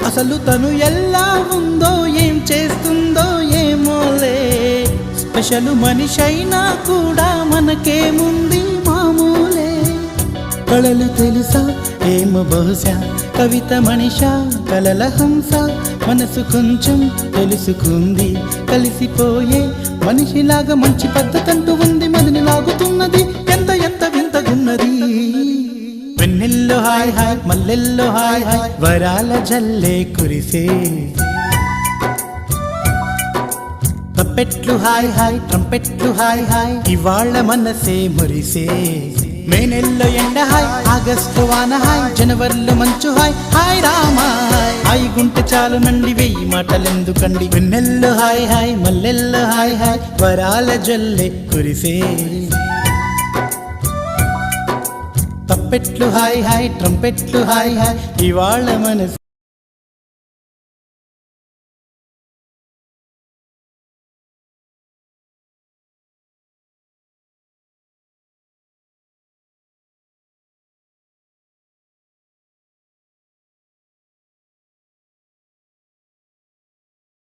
అసలు తను ఎలా ఉందో ఏం చేస్తుందో ఏమోలే, స్పెషల్ మనిషైనా కూడా మనకేముంది మామూలే. కళలు తెలుసా ఏమో బహుశా, కవిత మనిషా కలల హంస, మనసు కొంచెం తెలుసుకుంది కలిసిపోయే మనిషిలాగా, మంచి పద్ధతంటూ ఉంది మదిని లాగుతున్నది, ఎంత ఎంత వింతగున్నది. వెన్నెల్లో హాయ్ హాయ్ మల్లెల్లో హాయ్ హాయ్, వరాల జల్లే కురిసే. తప్పెట్లు హాయ్ హాయ్ ట్రంపెట్లు హాయ్ హాయ్, ఇవాళ మనసే మురిసే. మే నెల్లో ఎండ హాయ్, ఆగస్టు వాన హాయ్, జనవరిలో మంచు హాయ్, హాయ్ రామా హాయ్ గుంటె చాలు నండి వెయ్యి మాటలెందుకండి. వెన్నెల్లో హాయ్ హాయ్ మల్లెల్లో హాయ్ హాయ్, వరాల జల్లే కురిసే. తప్పెట్లు హాయ్ హాయ్ ట్రంపెట్లు హాయ్ హాయ్, ఇవాళ మనసు